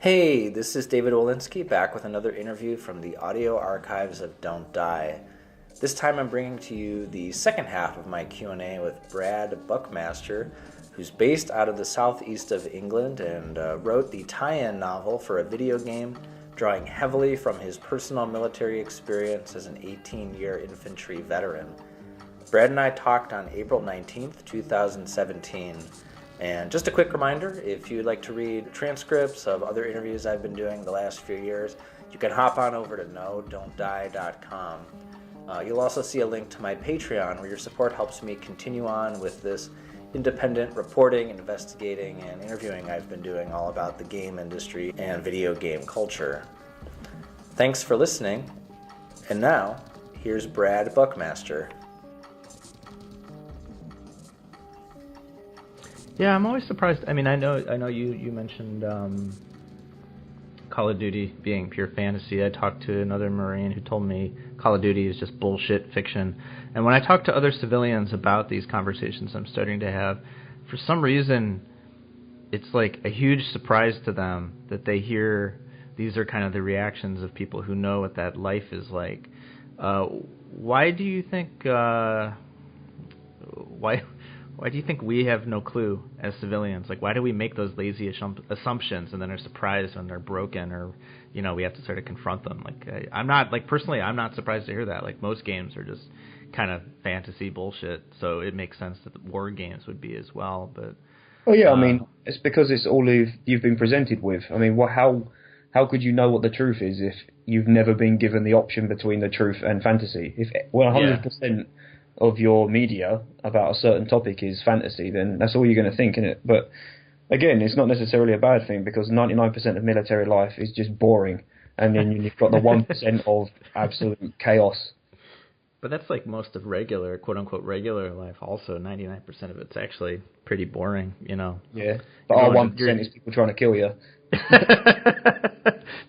Hey, this is David Wolinsky back with another interview from the audio archives of Don't Die. This time I'm bringing to you the second half of my Q&A with Brad Buckmaster, who's based out of the southeast of England and wrote the tie-in novel for a video game, drawing heavily from his personal military experience as an 18-year infantry veteran. Brad and I talked on April 19th, 2017. And just a quick reminder, if you'd like to read transcripts of other interviews I've been doing the last few years, you can hop on over to nodon'tdie.com. You'll also see a link to my Patreon, where your support helps me continue on with this independent reporting, investigating, and interviewing I've been doing all about the game industry and video game culture. Thanks for listening, and now, here's Brad Buckmaster. Yeah, I'm always surprised. I mean, I know you mentioned Call of Duty being pure fantasy. I talked to another Marine who told me Call of Duty is just bullshit fiction. And when I talk to other civilians about these conversations I'm starting to have, for some reason, it's like a huge surprise to them that they hear these are kind of the reactions of people who know what that life is like. Why do you think? Why do you think we have no clue as civilians? Like, why do we make those lazy assumptions and then are surprised when they're broken, or, you know, we have to sort of confront them? Like, I'm not surprised to hear that. Like, most games are just kind of fantasy bullshit, so it makes sense that the war games would be as well. But well, yeah, I mean, it's because it's all you've been presented with. I mean, how could you know what the truth is if you've never been given the option between the truth and fantasy? If 100% of your media about a certain topic is fantasy, then that's all you're going to think, isn't it? But again, it's not necessarily a bad thing, because 99% of military life is just boring, and then you've got the 1% of absolute chaos. But that's like most of regular, quote-unquote, regular life also. 99% of it's actually pretty boring, you know. Yeah, but our 1% is people trying to kill you.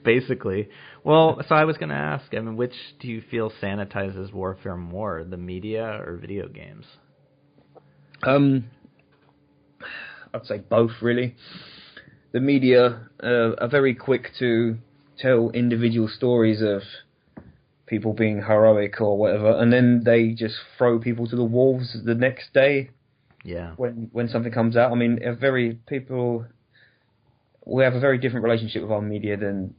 Basically. Well, so I was going to ask, I mean, which do you feel sanitizes warfare more, the media or video games? I'd say both, really. The media are very quick to tell individual stories of people being heroic or whatever, and then they just throw people to the wolves the next day. Yeah. When something comes out. I mean, we have a very different relationship with our media than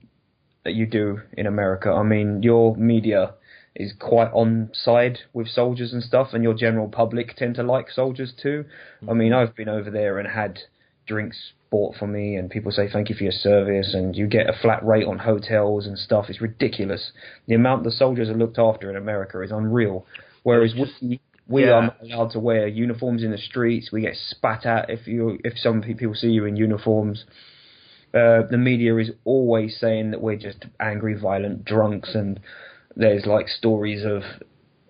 that you do in America. I mean, your media is quite on side with soldiers and stuff, and your general public tend to like soldiers too. Mm-hmm. I mean, I've been over there and had drinks bought for me, and people say thank you for your service, and you get a flat rate on hotels and stuff. It's ridiculous. The amount the soldiers are looked after in America is unreal. Whereas we are not allowed to wear uniforms in the streets. We get spat at if some people see you in uniforms. The media is always saying that we're just angry, violent drunks, and there's like stories of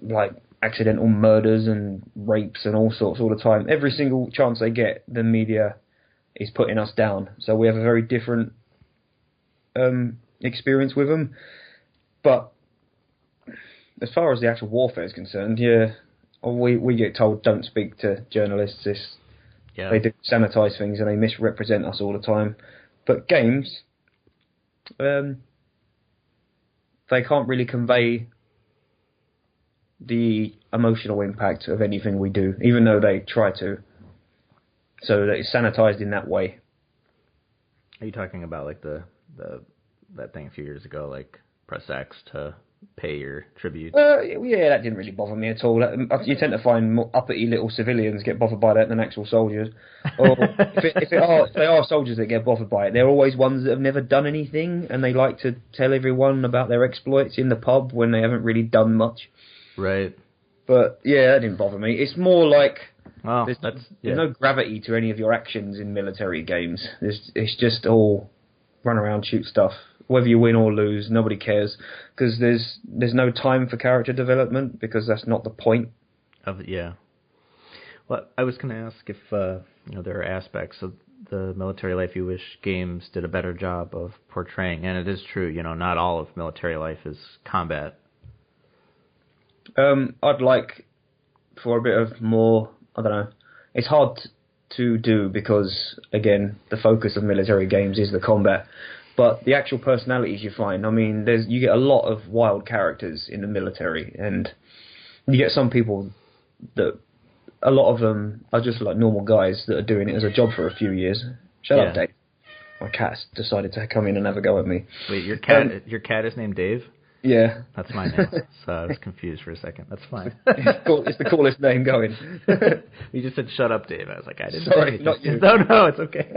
like accidental murders and rapes and all sorts all the time. Every single chance they get, the media is putting us down. So we have a very different experience with them. But as far as the actual warfare is concerned, yeah, we get told don't speak to journalists. They do sanitize things and they misrepresent us all the time. But games, they can't really convey the emotional impact of anything we do, even though they try to. So that it's sanitized in that way. Are you talking about like that thing a few years ago, like press X to pay your tribute? Yeah, that didn't really bother me at all. You tend to find more uppity little civilians get bothered by that than actual soldiers. Or if they are soldiers that get bothered by it, they're always ones that have never done anything, and they like to tell everyone about their exploits in the pub when they haven't really done much. Right. But yeah, that didn't bother me. It's more like there's yeah. no gravity to any of your actions in military games. It's just all run around, shoot stuff. Whether you win or lose, nobody cares, because there's no time for character development, because that's not the point. Yeah. Well, I was going to ask if there are aspects of the military life you wish games did a better job of portraying, and it is true, not all of military life is combat. I'd like for a bit of more, I don't know, it's hard to do because, again, the focus of military games is the combat. But the actual personalities you find, I mean, you get a lot of wild characters in the military, and you get some people that, a lot of them are just like normal guys that are doing it as a job for a few years. Shut up, Dave. My cat's decided to come in and have a go at me. Wait, your cat is named Dave? Yeah. That's my name, so I was confused for a second. That's fine. It's the coolest name going. You just said, shut up, Dave. I was like, I didn't Sorry, say not you. No, it's okay.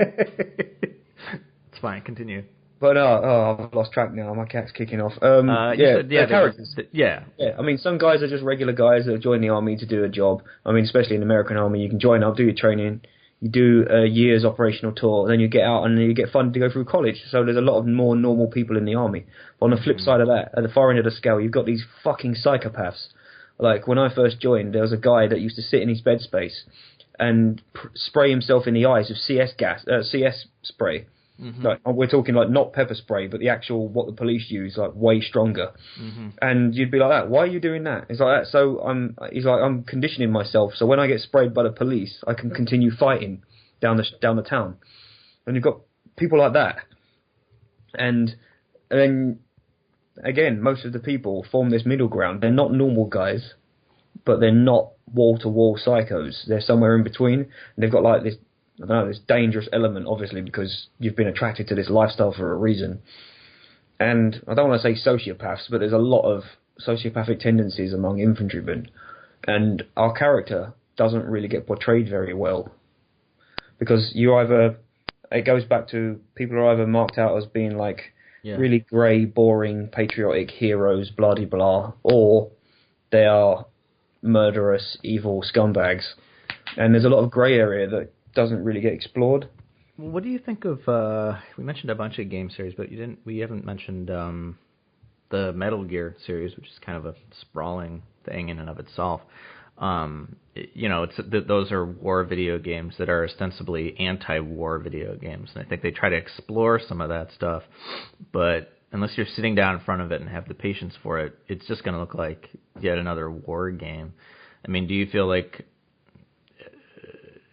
It's fine, continue. But I've lost track now. My cat's kicking off. Characters. Yeah. I mean, some guys are just regular guys that join the army to do a job. I mean, especially in the American army, you can join up, do your training, you do a year's operational tour, then you get out and you get funded to go through college. So there's a lot of more normal people in the army. But on the flip side of that, at the far end of the scale, you've got these fucking psychopaths. Like, when I first joined, there was a guy that used to sit in his bed space and spray himself in the eyes with CS spray. Mm-hmm. Like, we're talking like not pepper spray, but the actual what the police use, like way stronger. Mm-hmm. And you'd be like, that. Why are you doing that? It's like that. So I'm conditioning myself. So when I get sprayed by the police, I can continue fighting down the town. And you've got people like that. And then again, most of the people form this middle ground. They're not normal guys, but they're not wall to wall psychos. They're somewhere in between. And they've got like this, I don't know, this dangerous element, obviously, because you've been attracted to this lifestyle for a reason. And I don't want to say sociopaths, but there's a lot of sociopathic tendencies among infantrymen. And our character doesn't really get portrayed very well. Because it goes back to, people are either marked out as being like really grey, boring, patriotic heroes, blah-de-blah, or they are murderous, evil scumbags. And there's a lot of grey area that doesn't really get explored. What do you think of? We mentioned a bunch of game series, but we haven't mentioned the Metal Gear series, which is kind of a sprawling thing in and of itself. Those are war video games that are ostensibly anti-war video games, and I think they try to explore some of that stuff. But unless you're sitting down in front of it and have the patience for it, it's just going to look like yet another war game. I mean, do you feel like,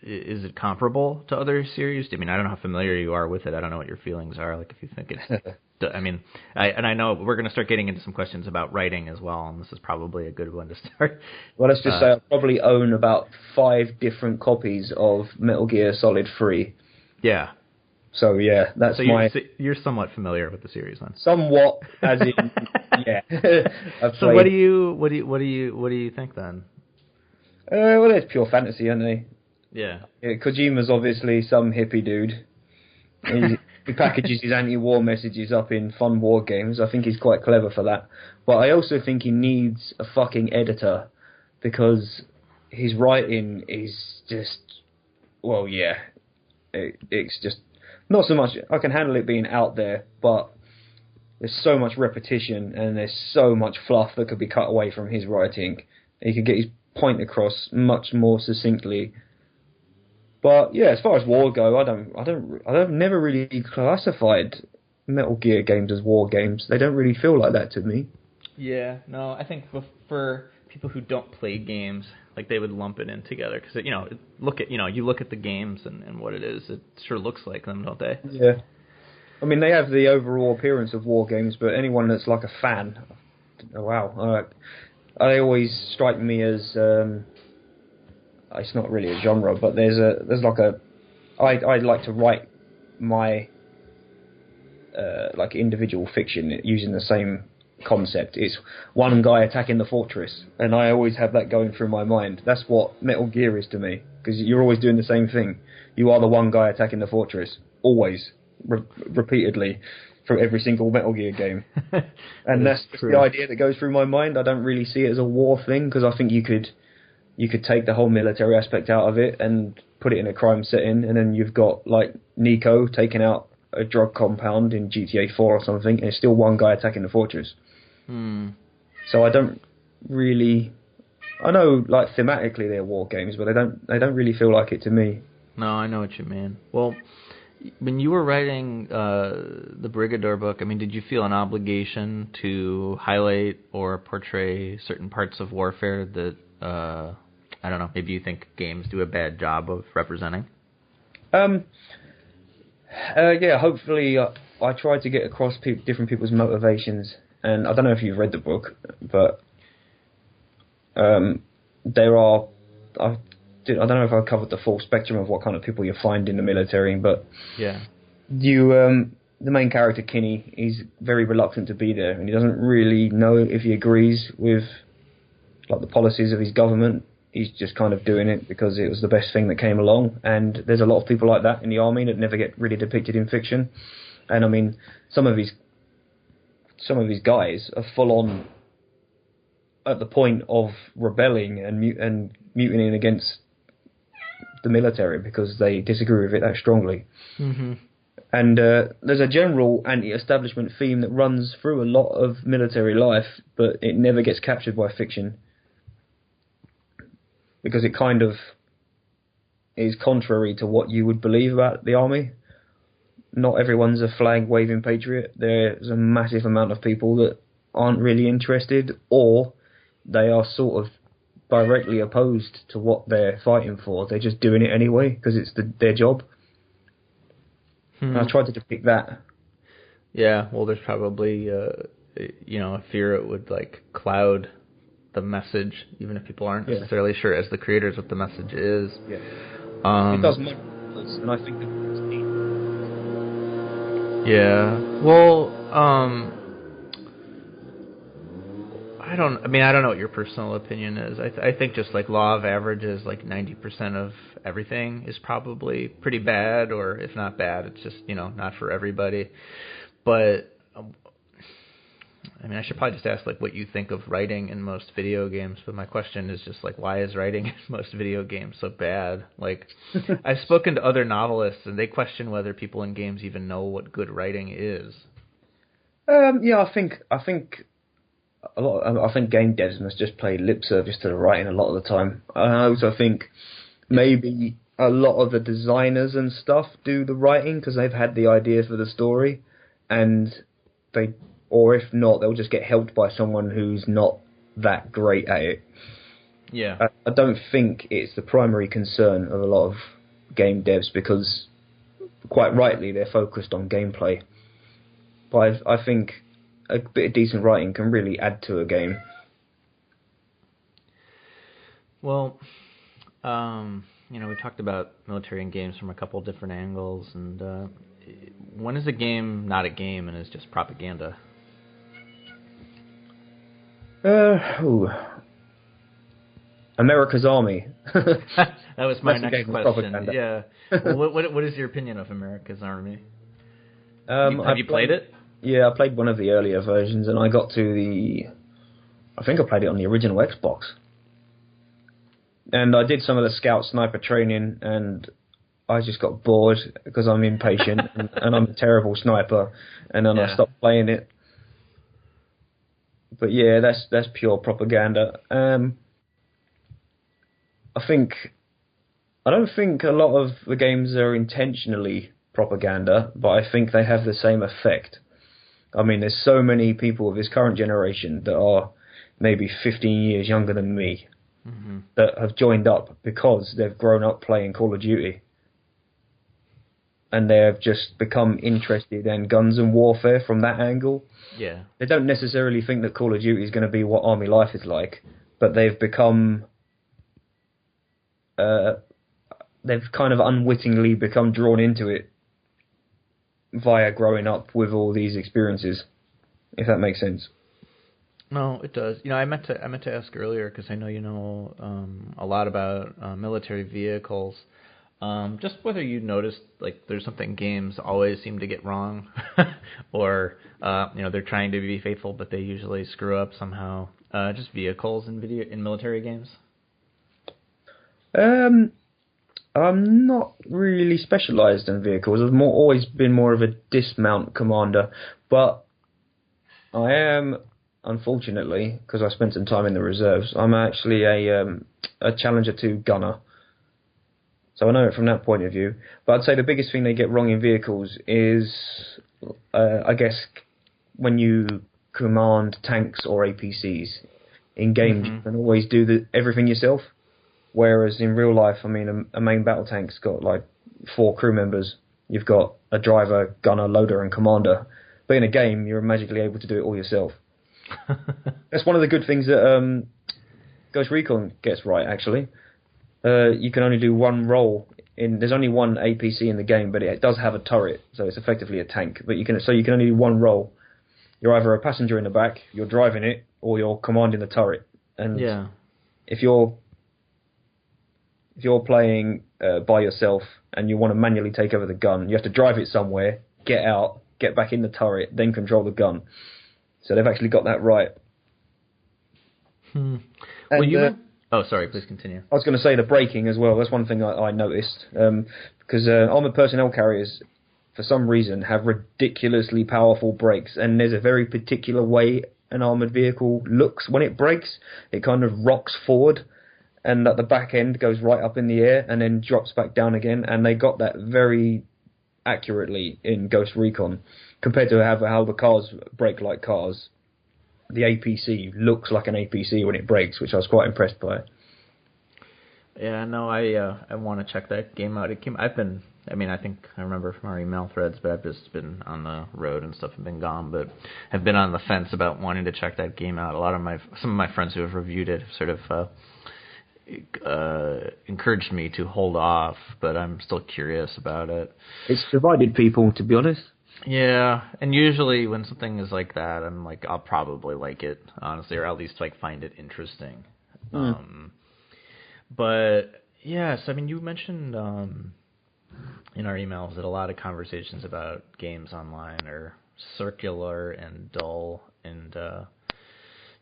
is it comparable to other series? I mean, I don't know how familiar you are with it. I don't know what your feelings are. Like, if you think it's, I mean, I know we're going to start getting into some questions about writing as well, and this is probably a good one to start. Well, let's just say I probably own about 5 different copies of Metal Gear Solid 3. Yeah. So yeah, that's so you're somewhat familiar with the series then. Somewhat, as in, yeah. So what do you think then? Well, it's pure fantasy, aren't they? Yeah. Kojima's obviously some hippie dude. He packages his anti-war messages up in fun war games. I think he's quite clever for that. But I also think he needs a fucking editor, because his writing is just, well, yeah. It's just, not so much, I can handle it being out there, but there's so much repetition and there's so much fluff that could be cut away from his writing. He could get his point across much more succinctly. But yeah, as far as war go, I've never really classified Metal Gear games as war games. They don't really feel like that to me. Yeah, no, I think for people who don't play games, like, they would lump it in together, because you look at the games and what it is, it sure looks like them, don't they? Yeah. I mean, they have the overall appearance of war games, but anyone that's like a fan, they always strike me as. It's not really a genre, but I'd like to write my like individual fiction using the same concept. It's one guy attacking the fortress, and I always have that going through my mind. That's what Metal Gear is to me, because you're always doing the same thing. You are the one guy attacking the fortress, always, repeatedly, through every single Metal Gear game. And that's the idea that goes through my mind. I don't really see it as a war thing, because I think you could take the whole military aspect out of it and put it in a crime setting, and then you've got, like, Nico taking out a drug compound in GTA 4 or something, and it's still one guy attacking the fortress. So I don't really... I know, like, thematically they're war games, but they don't really feel like it to me. No, I know what you mean. Well, when you were writing the Brigador book, I mean, did you feel an obligation to highlight or portray certain parts of warfare that... I don't know, maybe you think games do a bad job of representing? Yeah, hopefully I try to get across different people's motivations, and I don't know if you've read the book, but there are. I don't know if I've covered the full spectrum of what kind of people you find in the military, but yeah, the main character Kinney, he's very reluctant to be there, and he doesn't really know if he agrees with like the policies of his government. He's just kind of doing it because it was the best thing that came along, and there's a lot of people like that in the army that never get really depicted in fiction. And I mean, some of these guys are full on at the point of rebelling and mutinying against the military because they disagree with it that strongly. Mm-hmm. And there's a general anti-establishment theme that runs through a lot of military life, but it never gets captured by fiction because it kind of is contrary to what you would believe about the army. Not everyone's a flag-waving patriot. There's a massive amount of people that aren't really interested, or they are sort of directly opposed to what they're fighting for. They're just doing it anyway because it's their job. And I tried to depict that. Yeah, well, there's probably a fear it would like cloud the message, even if people aren't necessarily sure as the creators what the message is. Yeah. It does make sense, and I think that it's neat. Yeah. Well, I don't know what your personal opinion is. I think just like law of averages, like 90% of everything is probably pretty bad, or if not bad, it's just, not for everybody. But I mean, I should probably just ask like what you think of writing in most video games. But my question is just like, why is writing in most video games so bad? Like, I've spoken to other novelists, and they question whether people in games even know what good writing is. Yeah, I think game devs must just play lip service to the writing a lot of the time. I also think maybe a lot of the designers and stuff do the writing because they've had the idea for the story, and or if not, they'll just get helped by someone who's not that great at it. Yeah. I don't think it's the primary concern of a lot of game devs because, quite rightly, they're focused on gameplay. But I think a bit of decent writing can really add to a game. Well, we talked about military and games from a couple different angles, and when is a game not a game and is just propaganda? America's Army. That was my next question. Propaganda. Yeah. Well, what is your opinion of America's Army? Have you played it? Yeah, I played one of the earlier versions, and I got to I think I played it on the original Xbox. And I did some of the scout sniper training, and I just got bored because I'm impatient and I'm a terrible sniper, and then I stopped playing it. But yeah, that's pure propaganda. I don't think a lot of the games are intentionally propaganda, but I think they have the same effect. I mean, there's so many people of this current generation that are maybe 15 years younger than me that have joined up because they've grown up playing Call of Duty. And they have just become interested in guns and warfare from that angle. Yeah. They don't necessarily think that Call of Duty is going to be what Army life is like, but they've become... they've kind of unwittingly become drawn into it via growing up with all these experiences, if that makes sense. No, it does. I meant to ask earlier because I know you know a lot about military vehicles. Just whether you noticed like there's something games always seem to get wrong, or they're trying to be faithful but they usually screw up somehow. Just vehicles in military games. I'm not really specialised in vehicles. I've always been more of a dismount commander, but I am, unfortunately, because I spent some time in the reserves, I'm actually a Challenger 2 gunner. So I know it from that point of view. But I'd say the biggest thing they get wrong in vehicles is, I guess, when you command tanks or APCs. In games, you can always do everything yourself. Whereas in real life, I mean, a main battle tank's got like 4 crew members You've got a driver, gunner, loader, and commander. But in a game, you're magically able to do it all yourself. That's one of the good things that Ghost Recon gets right, actually. You can only do one role. There's only one APC in the game, but it does have a turret, so it's effectively a tank. But you can only do one role. You're either a passenger in the back, you're driving it, or you're commanding the turret. And if you're playing by yourself and you want to manually take over the gun, you have to drive it somewhere, get out, get back in the turret, then control the gun. So they've actually got that right. Well, oh, sorry, please continue. I was going to say the braking as well. That's one thing I noticed. Because armoured personnel carriers, for some reason, have ridiculously powerful brakes. And there's a very particular way an armoured vehicle looks when it brakes. It kind of rocks forward, and that the back end goes right up in the air and then drops back down again. And they got that very accurately in Ghost Recon, compared to how the cars brake like cars. The APC looks like an APC when it brakes, which I was quite impressed by. Yeah, no, I want to check that game out. I think I remember from our email threads, but I've just been on the road and stuff and been gone, but have been on the fence about wanting to check that game out. Some of my friends who have reviewed it have sort of encouraged me to hold off, but I'm still curious about it. It's divided people, to be honest. Yeah, and usually when something is like that, I'm like, I'll probably like it, honestly, or at least like find it interesting. But yes, I mean, you mentioned in our emails that a lot of conversations about games online are circular and dull, and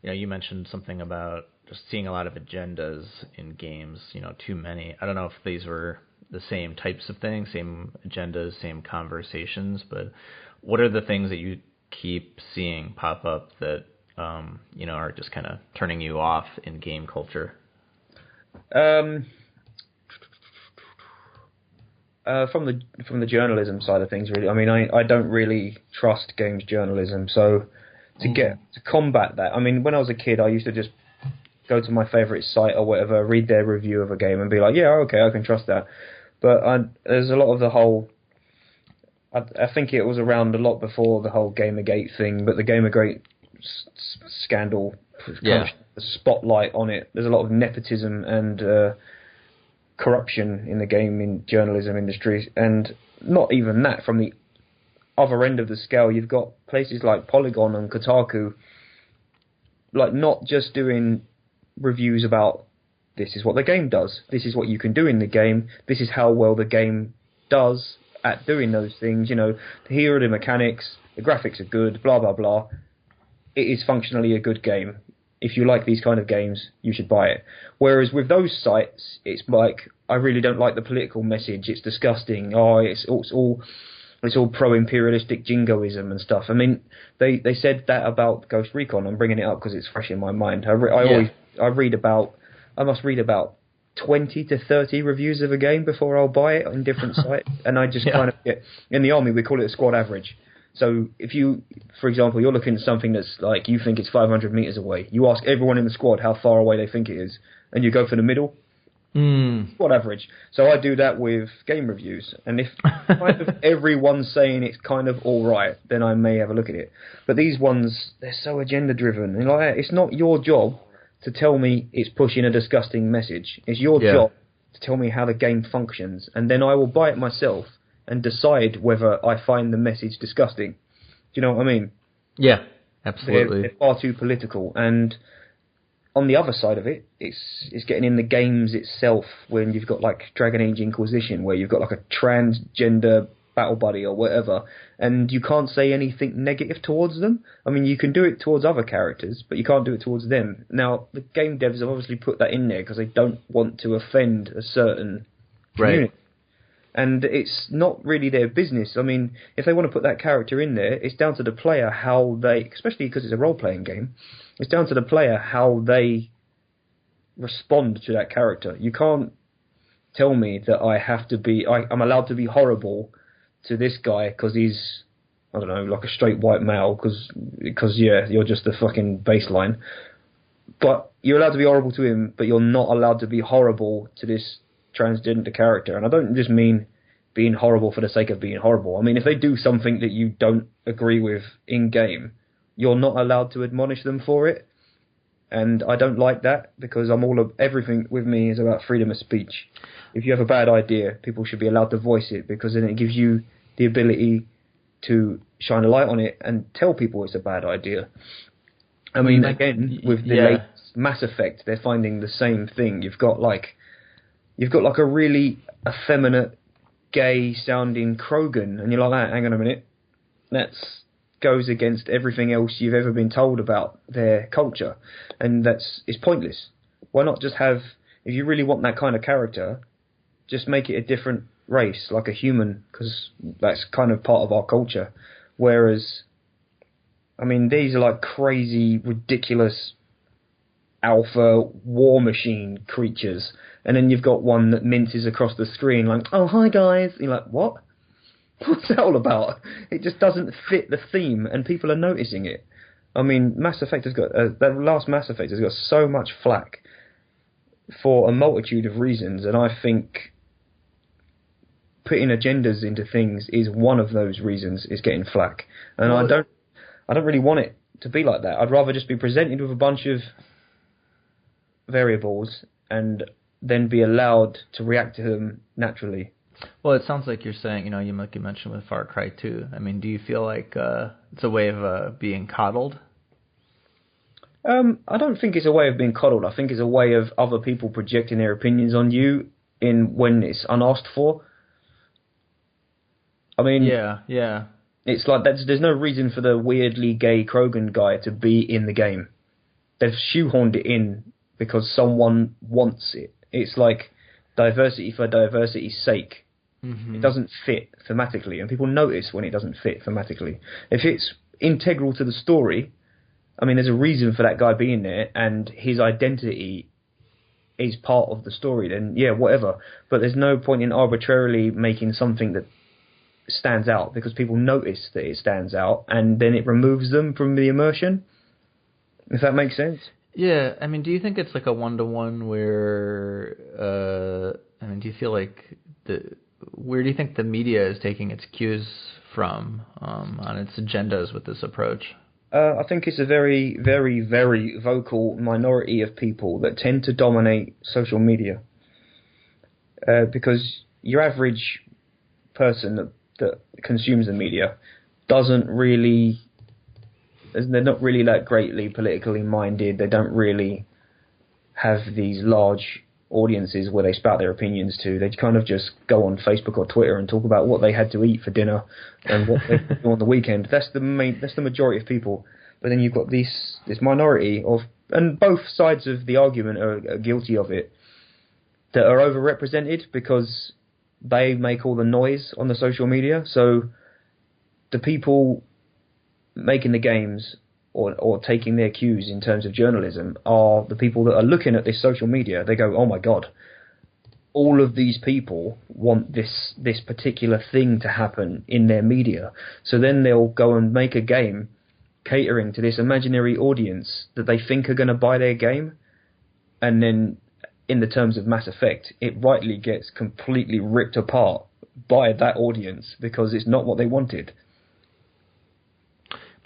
you mentioned something about just seeing a lot of agendas in games, too many. I don't know if these were the same types of things, same agendas, same conversations, but what are the things that you keep seeing pop up that are just kind of turning you off in game culture? From the journalism side of things, really. I mean, I don't really trust games journalism, so to combat that, I mean, when I was a kid, I used to just go to my favourite site or whatever, read their review of a game and be like, yeah, okay, I can trust that. But there's a lot of the whole... I think it was around a lot before the whole Gamergate thing, but the Gamergate scandal, kind of the spotlight on it. There's a lot of nepotism and corruption in the gaming journalism industry, and not even that. From the other end of the scale, you've got places like Polygon and Kotaku, like not just doing reviews about this is what the game does, this is what you can do in the game, this is how well the game does at doing those things, here are the mechanics, the graphics are good, blah, blah, blah. It is functionally a good game. If you like these kind of games, you should buy it. Whereas with those sites, it's like, I really don't like the political message, it's disgusting, it's all pro-imperialistic jingoism and stuff. I mean, they said that about Ghost Recon. I'm bringing it up because it's fresh in my mind. I must read about 20 to 30 reviews of a game before I'll buy it on different sites, and I just kind of get... In the army, we call it a squad average. So if you, for example, you're looking at something that's like, you think it's 500 meters away, you ask everyone in the squad how far away they think it is, and you go for the middle. Squad average. So I do that with game reviews, and if kind of everyone's saying it's kind of all right, then I may have a look at it. But these ones, they're so agenda driven, and like, it's not your job to tell me it's pushing a disgusting message. It's your job to tell me how the game functions, and then I will buy it myself and decide whether I find the message disgusting. Do you know what I mean? Yeah, absolutely. They're far too political, and on the other side of it, it's getting in the games itself, when you've got like Dragon Age Inquisition, where you've got like a transgender battle buddy or whatever, and you can't say anything negative towards them. I mean, you can do it towards other characters, but you can't do it towards them. Now, the game devs have obviously put that in there because they don't want to offend a certain community. Right. And it's not really their business. I mean, if they want to put that character in there, it's down to the player how they, especially because it's a role-playing game, it's down to the player how they respond to that character. You can't tell me that I'm allowed to be horrible to this guy because he's, I don't know, like a straight white male, because you're just the fucking baseline. But you're allowed to be horrible to him, but you're not allowed to be horrible to this transgender character. And I don't just mean being horrible for the sake of being horrible. I mean, if they do something that you don't agree with in game, you're not allowed to admonish them for it. And I don't like that, because everything with me is about freedom of speech. If you have a bad idea, people should be allowed to voice it, because then it gives you the ability to shine a light on it and tell people it's a bad idea. I mean, again, with the latest Mass Effect, they're finding the same thing. You've got like a really effeminate, gay-sounding Krogan, and you're like, hang on a minute, that goes against everything else you've ever been told about their culture, and it's pointless. Why not just have, if you really want that kind of character, just make it a different race, like a human, because that's kind of part of our culture. Whereas, I mean, these are like crazy, ridiculous alpha war machine creatures, and then you've got one that minces across the screen like, oh, hi guys. And you're like, what? What's that all about? It just doesn't fit the theme, and people are noticing it. I mean, Mass Effect has got, the last Mass Effect has got so much flack for a multitude of reasons, and I think putting agendas into things is one of those reasons it's getting flack. And I don't really want it to be like that. I'd rather just be presented with a bunch of variables and then be allowed to react to them naturally. Well, it sounds like you're saying, you mentioned with Far Cry 2. I mean, do you feel like it's a way of being coddled? I don't think it's a way of being coddled. I think it's a way of other people projecting their opinions on you when it's unasked for. I mean, yeah. It's like there's no reason for the weirdly gay Krogan guy to be in the game. They've shoehorned it in because someone wants it. It's like diversity for diversity's sake. Mm-hmm. It doesn't fit thematically, and people notice when it doesn't fit thematically. If it's integral to the story, I mean, there's a reason for that guy being there, and his identity is part of the story, then yeah, whatever. But there's no point in arbitrarily making something that stands out because people notice that it stands out, and then it removes them from the immersion. If that makes sense. Yeah, I mean, do you think it's like a one-to-one where, do you feel like where do you think the media is taking its cues from on its agendas with this approach? I think it's a very, very, very vocal minority of people that tend to dominate social media. Because your average person that consumes the media they're not really that greatly politically minded. They don't really have these large audiences where they spout their opinions to. They kind of just go on Facebook or Twitter and talk about what they had to eat for dinner and what they do on the weekend. That's the majority of people. But then you've got this minority and both sides of the argument are guilty of it, that are overrepresented because they make all the noise on the social media. So the people making the games or taking their cues in terms of journalism are the people that are looking at this social media. They go, oh my God, all of these people want this particular thing to happen in their media. So then they'll go and make a game catering to this imaginary audience that they think are going to buy their game. And then in the terms of Mass Effect, it rightly gets completely ripped apart by that audience because it's not what they wanted.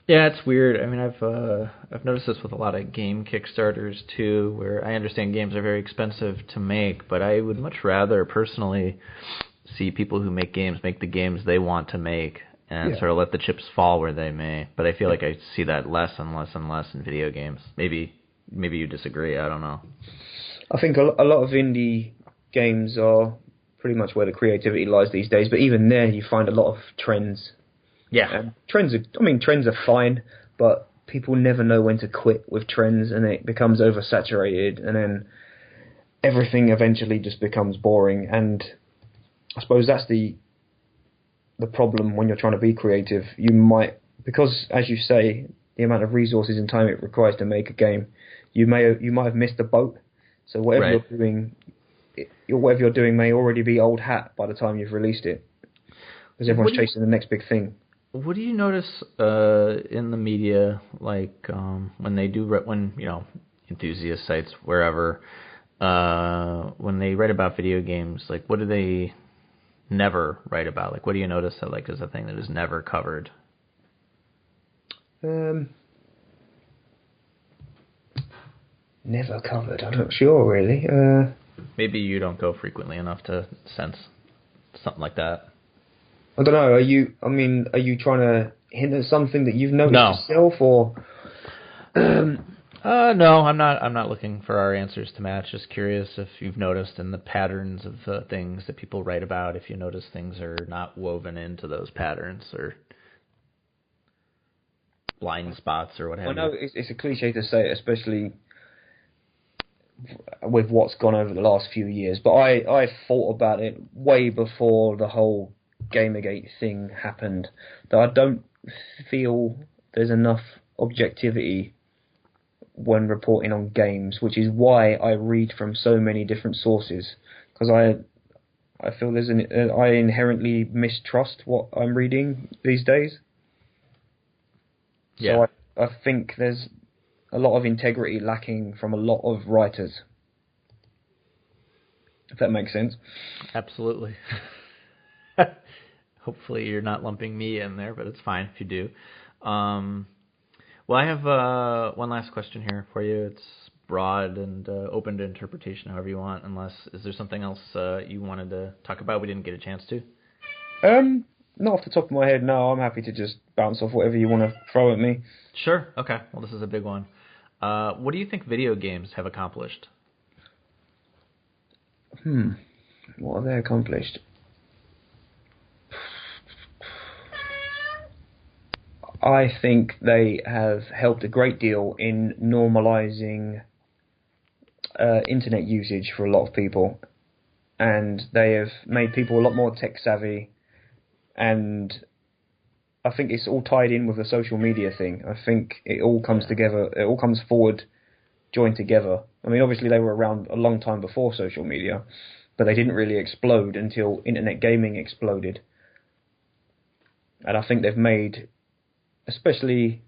Yeah, it's weird. I mean, I've noticed this with a lot of game Kickstarters too, where I understand games are very expensive to make, but I would much rather personally see people who make the games they want to make and sort of let the chips fall where they may. But I feel like I see that less and less and less in video games. Maybe you disagree. I don't know. I think a lot of indie games are pretty much where the creativity lies these days, but even there you find a lot of trends. Yeah. Trends are fine, but people never know when to quit with trends, and it becomes oversaturated, and then everything eventually just becomes boring. And I suppose that's the problem when you're trying to be creative. You might, because as you say, the amount of resources and time it requires to make a game, you might have missed the boat. So whatever you're doing may already be old hat by the time you've released it, because everyone's chasing the next big thing. What do you notice in the media, like when they do, enthusiast sites, wherever, when they write about video games, like what do they never write about? Like, what do you notice that like is a thing that is never covered? Never covered. I'm not sure really. Maybe you don't go frequently enough to sense something like that. I don't know. Are you trying to hint at something that you've noticed yourself, or? No, I'm not. I'm not looking for our answers to match. Just curious if you've noticed in the patterns of things that people write about, if you notice things are not woven into those patterns or blind spots or what have you. I know it's a cliche to say it, especially with what's gone over the last few years, but I thought about it way before the whole Gamergate thing happened, that I don't feel there's enough objectivity when reporting on games, which is why I read from so many different sources, because I feel I inherently mistrust what I'm reading these days. Yeah. So I think there's a lot of integrity lacking from a lot of writers. If that makes sense. Absolutely. Hopefully you're not lumping me in there, but it's fine if you do. Well, I have one last question here for you. It's broad and open to interpretation however you want, is there something else you wanted to talk about we didn't get a chance to? Not off the top of my head, no. I'm happy to just bounce off whatever you want to throw at me. Sure. Okay. Well, this is a big one. What do you think video games have accomplished? What have they accomplished? I think they have helped a great deal in normalizing internet usage for a lot of people, and they have made people a lot more tech savvy, and I think it's all tied in with the social media thing. I think it all comes together, it all comes forward, joined together. I mean, obviously they were around a long time before social media, but they didn't really explode until internet gaming exploded. And I think they've made, especially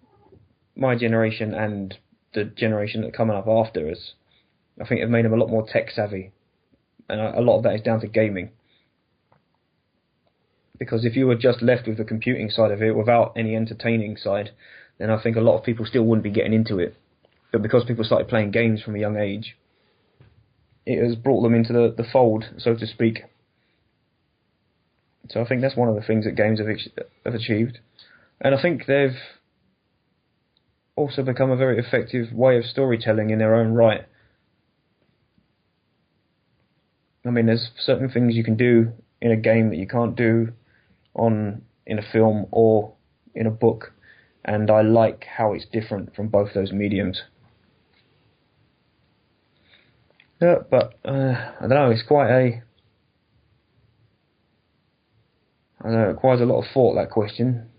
my generation and the generation that are coming up after us, I think they've made them a lot more tech savvy. And a lot of that is down to gaming. Because if you were just left with the computing side of it without any entertaining side, then I think a lot of people still wouldn't be getting into it. But because people started playing games from a young age, it has brought them into the fold, so to speak. So I think that's one of the things that games have achieved. And I think they've also become a very effective way of storytelling in their own right. I mean, there's certain things you can do in a game that you can't do in a film or in a book, and I like how it's different from both those mediums. Yeah, but I don't know, it's quite I don't know, it requires a lot of thought, that question.